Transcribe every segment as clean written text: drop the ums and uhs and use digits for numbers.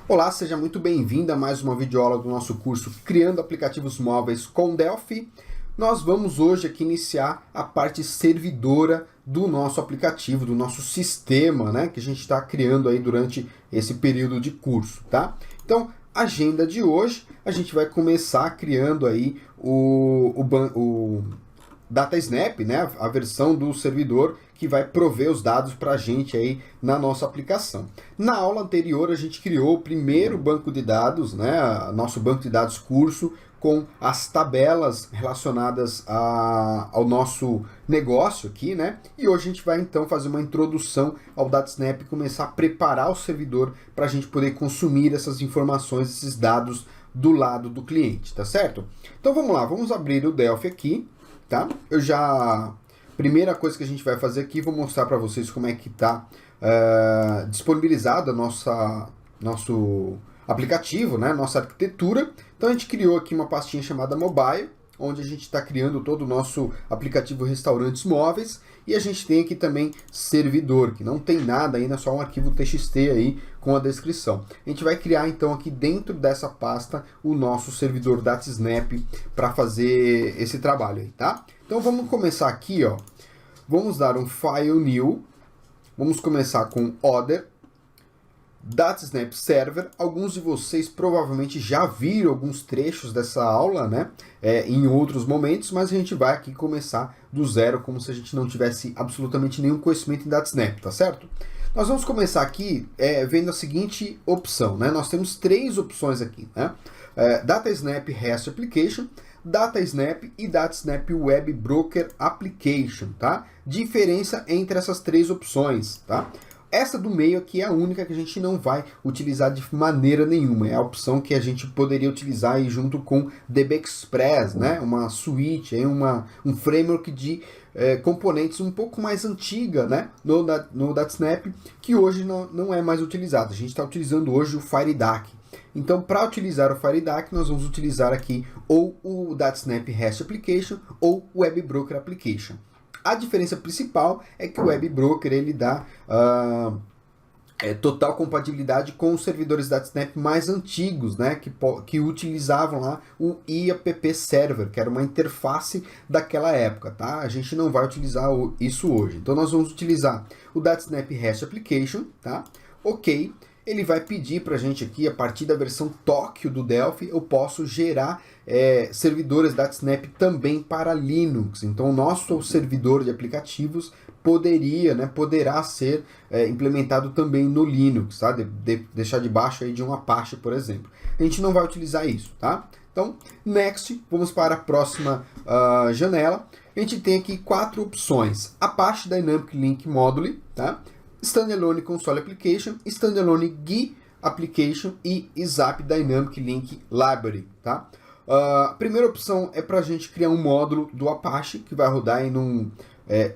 Olá, seja muito bem-vindo a mais uma videoaula do nosso curso Criando Aplicativos Móveis com Delphi. Nós vamos hoje aqui iniciar a parte servidora do nosso aplicativo, do nosso sistema, né, que a gente está criando aí durante esse período de curso, tá? Então, agenda de hoje, a gente vai começar criando aí o DataSnap, né, a versão do servidor que vai prover os dados para a gente aí na nossa aplicação. Na aula anterior a gente criou o primeiro banco de dados, né, nosso banco de dados curso, com as tabelas relacionadas ao nosso negócio aqui, né? E hoje a gente vai então fazer uma introdução ao DataSnap e começar a preparar o servidor para a gente poder consumir essas informações, esses dados do lado do cliente, tá certo? Então vamos lá, vamos abrir o Delphi aqui. Tá? Primeira coisa que a gente vai fazer aqui, vou mostrar para vocês como é que está disponibilizado nosso aplicativo, né? Nossa arquitetura. Então a gente criou aqui uma pastinha chamada Mobile, onde a gente está criando todo o nosso aplicativo Restaurantes Móveis, e a gente tem aqui também servidor, que não tem nada ainda, só um arquivo TXT aí com a descrição. A gente vai criar então aqui dentro dessa pasta o nosso servidor DataSnap para fazer esse trabalho aí, tá? Então vamos começar aqui, ó. Vamos dar um File New, vamos começar com Other, DataSnap Server. Alguns de vocês provavelmente já viram alguns trechos dessa aula, né, em outros momentos, mas a gente vai aqui começar do zero, como se a gente não tivesse absolutamente nenhum conhecimento em DataSnap, tá certo? Nós vamos começar aqui vendo a seguinte opção, né? Nós temos três opções aqui, né? DataSnap REST Application, DataSnap e DataSnap Web Broker Application, tá? Diferença entre essas três opções, tá? Essa do meio aqui é a única que a gente não vai utilizar de maneira nenhuma. É a opção que a gente poderia utilizar aí junto com DB Express, né? Uma suite, um framework de componentes um pouco mais antiga, né? No DataSnap, que hoje não é mais utilizado. A gente está utilizando hoje o FireDAC. Então, para utilizar o FireDAC, nós vamos utilizar aqui ou o DataSnap REST Application ou o Web Broker Application. A diferença principal é que o Web Broker ele dá total compatibilidade com os servidores DataSnap mais antigos, né, que utilizavam lá o IAPP Server, que era uma interface daquela época, tá? A gente não vai utilizar isso hoje. Então nós vamos utilizar o DataSnap REST Application, tá? Ok. Ele vai pedir para a gente aqui, a partir da versão Tóquio do Delphi, eu posso gerar servidores DataSnap também para Linux. Então, o nosso servidor de aplicativos poderá ser implementado também no Linux, tá? Deixar debaixo aí de um Apache, por exemplo. A gente não vai utilizar isso, tá? Então, Next, vamos para a próxima janela. A gente tem aqui quatro opções. Apache Dynamic Link Module, tá? Standalone Console Application, Standalone GUI Application e ZAP Dynamic Link Library, tá? A primeira opção é para a gente criar um módulo do Apache que vai rodar em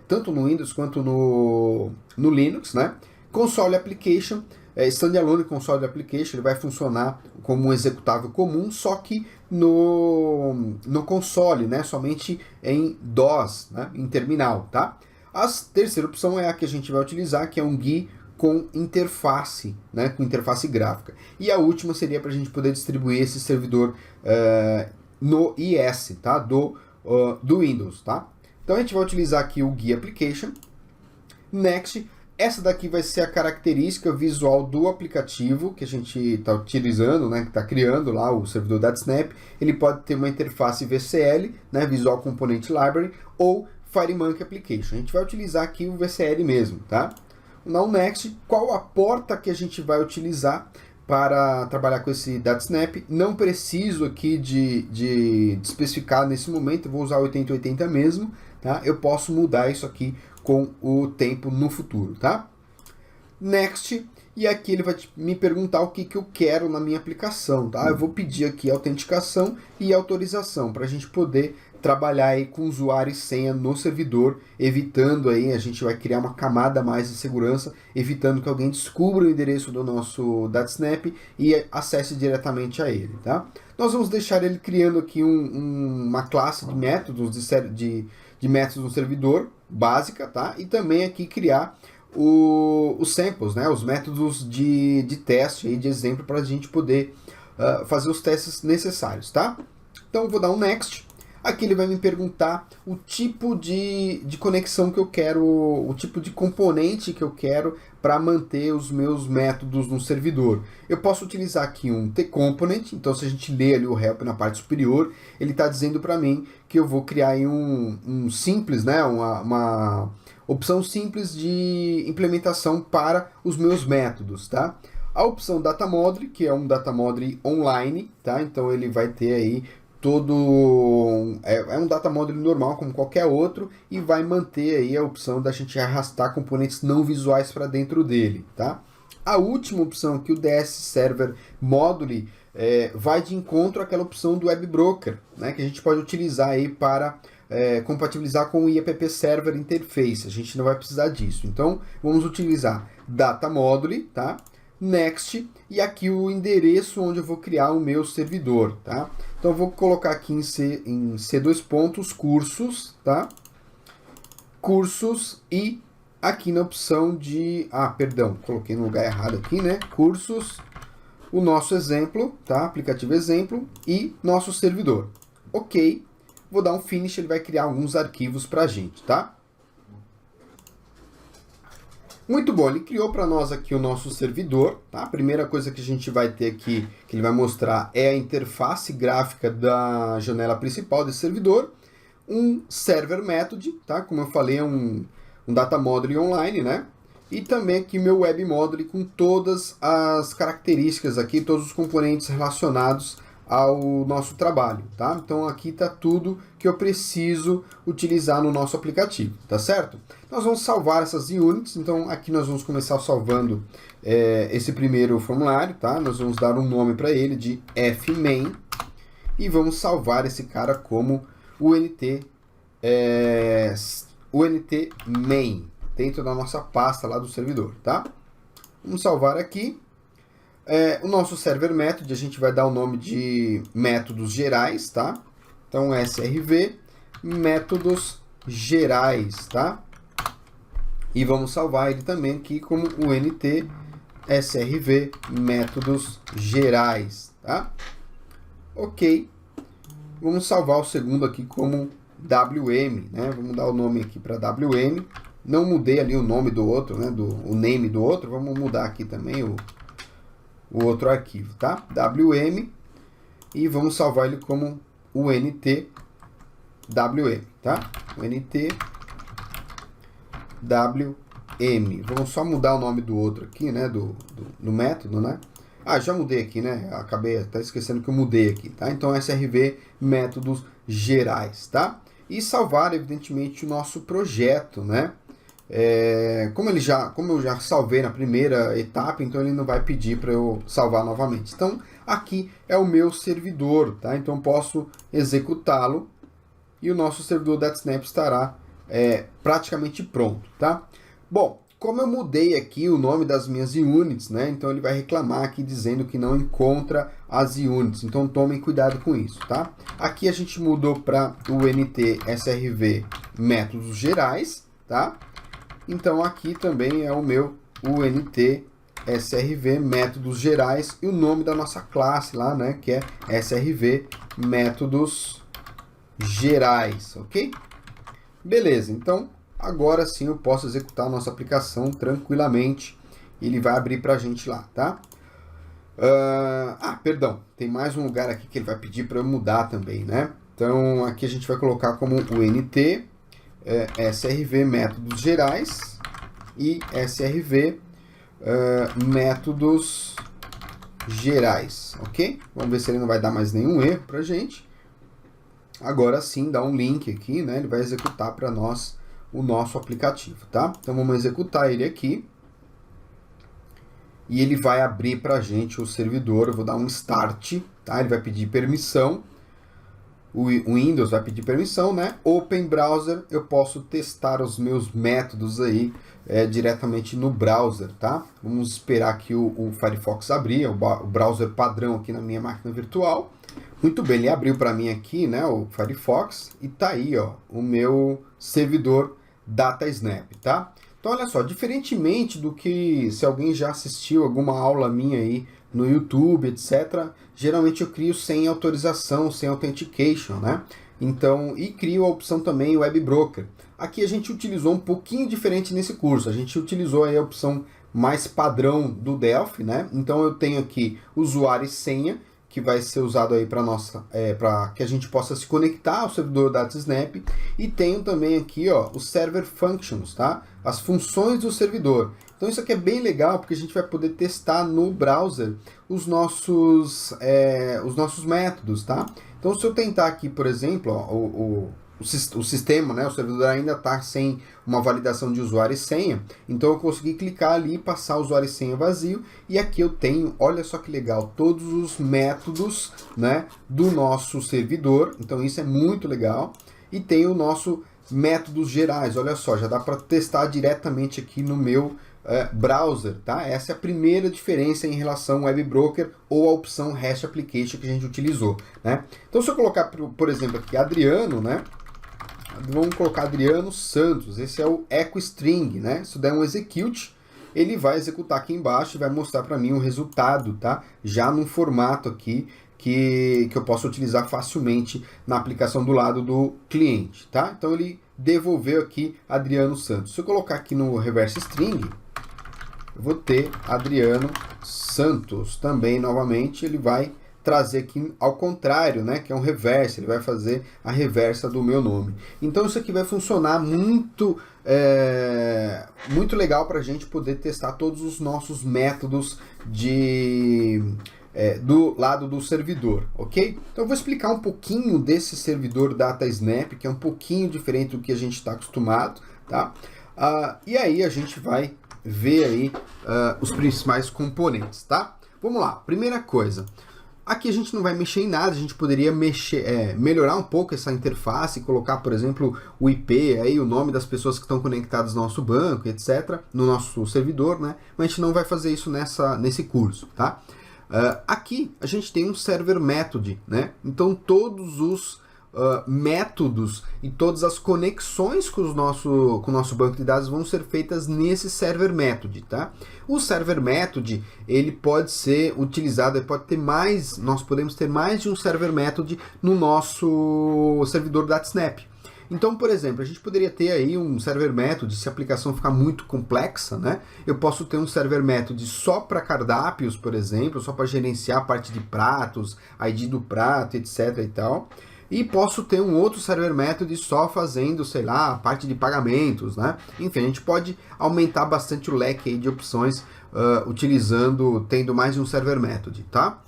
tanto no Windows quanto no Linux, né? Console Application, Standalone Console Application, ele vai funcionar como um executável comum, só que no console, né? Somente em DOS, né? Em terminal, tá? A terceira opção é a que a gente vai utilizar, que é um GUI com interface, né, com interface gráfica. E a última seria para a gente poder distribuir esse servidor no IS, tá, do Windows. Tá? Então a gente vai utilizar aqui o GUI Application. Next, essa daqui vai ser a característica visual do aplicativo que a gente está utilizando, né, que está criando lá o servidor DataSnap. Ele pode ter uma interface VCL, né, Visual Component Library, ou FireMonkey Application. A gente vai utilizar aqui o VCL mesmo, tá? No Next, qual a porta que a gente vai utilizar para trabalhar com esse DataSnap? Não preciso aqui de especificar nesse momento, eu vou usar 8080 mesmo, tá? Eu posso mudar isso aqui com o tempo no futuro, tá? Next, e aqui ele vai me perguntar o que eu quero na minha aplicação, tá? Eu vou pedir aqui autenticação e autorização para a gente poder trabalhar aí com usuário e senha no servidor, evitando aí, a gente vai criar uma camada a mais de segurança, evitando que alguém descubra o endereço do nosso DataSnap e acesse diretamente a ele, tá? Nós vamos deixar ele criando aqui uma classe de métodos de métodos no servidor, básica, tá? E também aqui criar os samples, né, os métodos de teste, aí, de exemplo, para a gente poder fazer os testes necessários, tá? Então, eu vou dar um Next. Aqui ele vai me perguntar o tipo de conexão que eu quero, o tipo de componente que eu quero para manter os meus métodos no servidor. Eu posso utilizar aqui um T-Component, então se a gente ler ali o help na parte superior, ele está dizendo para mim que eu vou criar aí um simples, né, uma opção simples de implementação para os meus métodos, tá? A opção Data Model, que é um Data Model online, tá? Então ele vai ter aí é um data model normal como qualquer outro e vai manter aí a opção da gente arrastar componentes não visuais para dentro dele, tá? A última opção aqui, o DS Server Module, vai de encontro àquela opção do Web Broker, né, que a gente pode utilizar aí para compatibilizar com o IAPP Server Interface. A gente não vai precisar disso. Então, vamos utilizar Data Module, tá? Next, e aqui o endereço onde eu vou criar o meu servidor, tá? Então eu vou colocar aqui em C2 pontos, cursos, tá? Cursos e aqui na opção de... perdão, coloquei no lugar errado aqui, né? Cursos, o nosso exemplo, tá? Aplicativo exemplo e nosso servidor. Ok, vou dar um finish, ele vai criar alguns arquivos pra gente, tá? Muito bom, ele criou para nós aqui o nosso servidor, tá? A primeira coisa que a gente vai ter aqui, que ele vai mostrar, é a interface gráfica da janela principal desse servidor. Um server method, tá? Como eu falei, é um data model online, né? E também aqui meu web model com todas as características aqui, todos os componentes relacionados ao nosso trabalho, tá? Então aqui está tudo que eu preciso utilizar no nosso aplicativo, tá certo? Nós vamos salvar essas units, então aqui nós vamos começar salvando esse primeiro formulário, tá? Nós vamos dar um nome para ele de fmain e vamos salvar esse cara como unt main, dentro da nossa pasta lá do servidor, tá? Vamos salvar aqui. O nosso server method, a gente vai dar o nome de métodos gerais, tá? Então, srv métodos gerais, tá? E vamos salvar ele também aqui como unt srv métodos gerais, tá? Ok. Vamos salvar o segundo aqui como wm, né? Vamos dar o nome aqui para wm. Não mudei ali o nome do outro, né? O name do outro. Vamos mudar aqui também o outro arquivo, tá? wm, e vamos salvar ele como unt wm, tá? unt wm. Vamos só mudar o nome do outro aqui, né? Do método, né? Já mudei aqui, né? Acabei até esquecendo que eu mudei aqui, tá? Então, srv métodos gerais, tá? E salvar, evidentemente, o nosso projeto, né? Como eu já salvei na primeira etapa, então ele não vai pedir para eu salvar novamente. Então, aqui é o meu servidor, tá? Então, posso executá-lo e o nosso servidor DataSnap estará praticamente pronto, tá? Bom, como eu mudei aqui o nome das minhas units, né? Então, ele vai reclamar aqui dizendo que não encontra as units. Então, tomem cuidado com isso, tá? Aqui a gente mudou para o unt srv métodos gerais, tá? Então, aqui também é o meu unt srv métodos gerais e o nome da nossa classe lá, né, que é srv métodos gerais, ok? Beleza, então agora sim eu posso executar a nossa aplicação tranquilamente. Ele vai abrir para a gente lá, tá? Perdão, tem mais um lugar aqui que ele vai pedir para eu mudar também, né? Então, aqui a gente vai colocar como unt srv métodos gerais e srv métodos gerais, ok? Vamos ver se ele não vai dar mais nenhum erro para a gente. Agora sim, dá um link aqui, né? Ele vai executar para nós o nosso aplicativo, tá? Então vamos executar ele aqui. E ele vai abrir para a gente o servidor. Eu vou dar um start, tá? Ele vai pedir permissão. O Windows vai pedir permissão, né? Open Browser, eu posso testar os meus métodos aí diretamente no browser, tá? Vamos esperar que o Firefox abrir, o browser padrão aqui na minha máquina virtual. Muito bem, ele abriu para mim aqui, né, o Firefox, e tá aí, ó, o meu servidor DataSnap, tá? Então, olha só, diferentemente do que se alguém já assistiu alguma aula minha aí no YouTube, etc., geralmente eu crio sem autorização, sem authentication, né? Então, e crio a opção também Web Broker. Aqui a gente utilizou um pouquinho diferente nesse curso. A gente utilizou aí a opção mais padrão do Delphi, né? Então eu tenho aqui usuário e senha, que vai ser usado aí para que a gente possa se conectar ao servidor DataSnap, e tenho também aqui, ó, os server functions, tá? As funções do servidor. Então isso aqui é bem legal porque a gente vai poder testar no browser os nossos métodos, tá? Então se eu tentar aqui, por exemplo, ó, o sistema, né, o servidor ainda está sem uma validação de usuário e senha, então eu consegui clicar ali, passar usuário e senha vazio, e aqui eu tenho, olha só que legal, todos os métodos, né, do nosso servidor. Então isso é muito legal. E tem o nosso métodos gerais, olha só, já dá para testar diretamente aqui no meu browser, tá? Essa é a primeira diferença em relação ao Web Broker ou a opção REST Application que a gente utilizou, né? Então se eu colocar, por exemplo, aqui Adriano, né? Vamos colocar Adriano Santos, esse é o echo string, né? Se eu der um execute, ele vai executar aqui embaixo e vai mostrar para mim o resultado, tá? Já num formato aqui que eu posso utilizar facilmente na aplicação do lado do cliente, tá? Então ele devolveu aqui Adriano Santos. Se eu colocar aqui no reverse string, eu vou ter Adriano Santos também novamente, ele vai trazer aqui ao contrário, né, que é um reverse, ele vai fazer a reversa do meu nome. Então isso aqui vai funcionar muito legal para a gente poder testar todos os nossos métodos do lado do servidor, ok? Então eu vou explicar um pouquinho desse servidor DataSnap, que é um pouquinho diferente do que a gente está acostumado, tá? E aí a gente vai ver aí os principais componentes, tá? Vamos lá, primeira coisa. Aqui a gente não vai mexer em nada, a gente poderia melhorar um pouco essa interface, colocar, por exemplo, o IP, aí, o nome das pessoas que estão conectadas no nosso banco, etc., no nosso servidor, né? Mas a gente não vai fazer isso nesse curso, tá? Aqui a gente tem um server method, né? Então todos os métodos e todas as conexões com o nosso banco de dados vão ser feitas nesse server method, tá? O server method, ele pode ser utilizado, nós podemos ter mais de um server method no nosso servidor DataSnap. Então, por exemplo, a gente poderia ter aí um server method, se a aplicação ficar muito complexa, né? Eu posso ter um server method só para cardápios, por exemplo, só para gerenciar a parte de pratos, ID do prato, etc e tal. E posso ter um outro server method só fazendo, sei lá, a parte de pagamentos, né? Enfim, a gente pode aumentar bastante o leque aí de opções tendo mais de um server method, tá?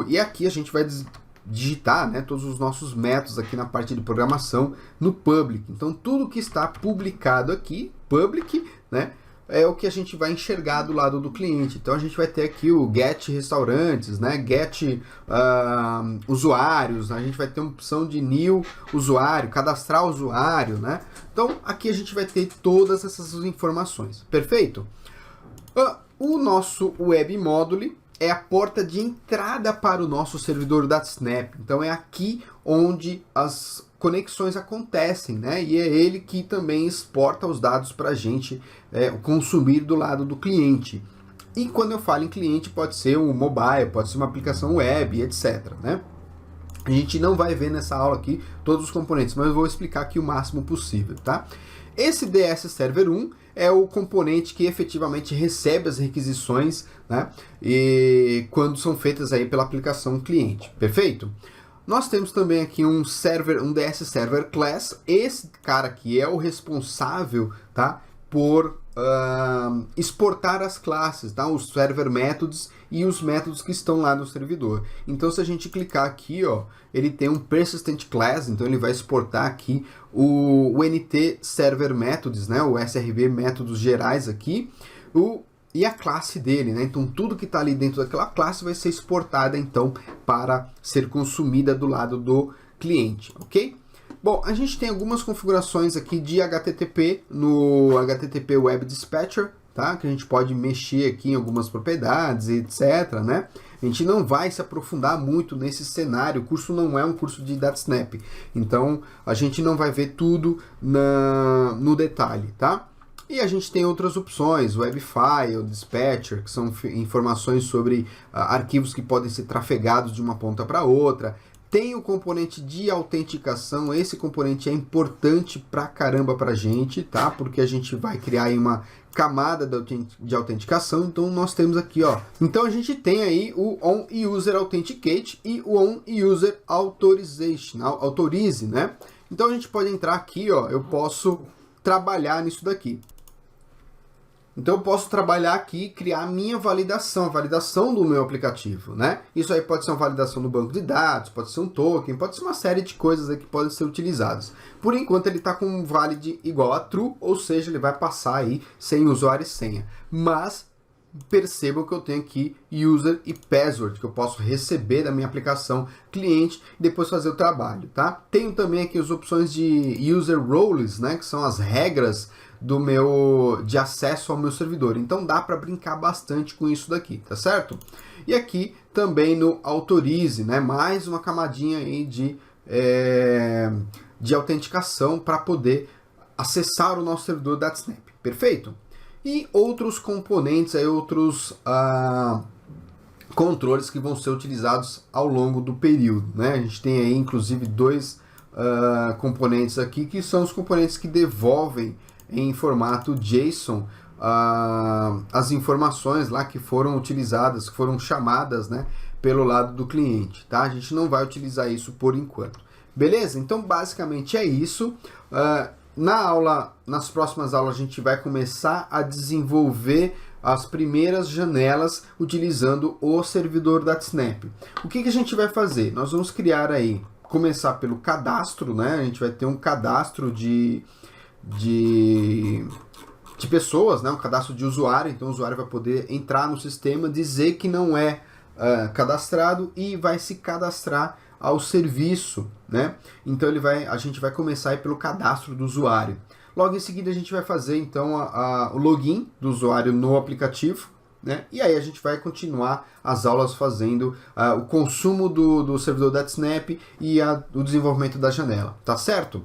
E aqui a gente vai digitar, né, todos os nossos métodos aqui na parte de programação no public. Então tudo que está publicado aqui, public, né, é o que a gente vai enxergar do lado do cliente. Então a gente vai ter aqui o get restaurantes, né, get usuários, a gente vai ter uma opção de new usuário, cadastrar usuário, né? Então aqui a gente vai ter todas essas informações. Perfeito? O nosso web module é a porta de entrada para o nosso servidor DataSnap. Então é aqui onde as conexões acontecem, né? E é ele que também exporta os dados para a gente consumir do lado do cliente. E quando eu falo em cliente, pode ser um mobile, pode ser uma aplicação web, etc, né? A gente não vai ver nessa aula aqui todos os componentes, mas eu vou explicar aqui o máximo possível, tá? Esse DS Server 1 é o componente que efetivamente recebe as requisições, né, e quando são feitas aí pela aplicação cliente. Perfeito? Nós temos também aqui um DS Server Class. Esse cara aqui é o responsável, tá, por exportar as classes, tá, os server methods e os métodos que estão lá no servidor. Então se a gente clicar aqui, ó, ele tem um persistent class, então ele vai exportar aqui o NT server methods, né, o SRV métodos gerais aqui, e a classe dele, né? Então tudo que está ali dentro daquela classe vai ser exportada então para ser consumida do lado do cliente, ok? Bom, a gente tem algumas configurações aqui de HTTP no HTTP Web Dispatcher, tá? Que a gente pode mexer aqui em algumas propriedades, etc, né? A gente não vai se aprofundar muito nesse cenário, o curso não é um curso de DataSnap, então a gente não vai ver tudo no detalhe, tá? E a gente tem outras opções, Webfile, Dispatcher, que são informações sobre arquivos que podem ser trafegados de uma ponta para outra. Tem o componente de autenticação, esse componente é importante pra caramba pra gente, tá? Porque a gente vai criar aí uma camada de autenticação, então nós temos aqui, ó. Então a gente tem aí o OnUser Authenticate e o OnUser Authorization, autorize, né? Então a gente pode entrar aqui, ó, eu posso trabalhar nisso daqui. Então eu posso trabalhar aqui e criar a minha validação, a validação do meu aplicativo, né? Isso aí pode ser uma validação do banco de dados, pode ser um token, pode ser uma série de coisas aí que podem ser utilizadas. Por enquanto ele está com um valid igual a true, ou seja, ele vai passar aí sem usuário e senha. Mas percebam que eu tenho aqui user e password, que eu posso receber da minha aplicação cliente e depois fazer o trabalho, tá? Tenho também aqui as opções de user roles, né? Que são as regras de acesso ao meu servidor. Então dá para brincar bastante com isso daqui, tá certo? E aqui também no autorize, né? Mais uma camadinha aí de autenticação para poder acessar o nosso servidor DataSnap. Perfeito? E outros componentes, aí, outros controles que vão ser utilizados ao longo do período, né? A gente tem aí inclusive dois componentes aqui que são os componentes que devolvem em formato JSON as informações lá que foram utilizadas, que foram chamadas, né, pelo lado do cliente, tá? A gente não vai utilizar isso por enquanto. Beleza? Então basicamente é isso. Nas próximas aulas a gente vai começar a desenvolver as primeiras janelas utilizando o servidor DataSnap. O que a gente vai fazer? Nós vamos criar aí, começar pelo cadastro, né? A gente vai ter um cadastro de pessoas, né? Um cadastro de usuário, então o usuário vai poder entrar no sistema, dizer que não é cadastrado e vai se cadastrar ao serviço, né? Então a gente vai começar aí pelo cadastro do usuário. Logo em seguida a gente vai fazer então o login do usuário no aplicativo, né? E aí a gente vai continuar as aulas fazendo o consumo do servidor DataSnap e o desenvolvimento da janela, tá certo?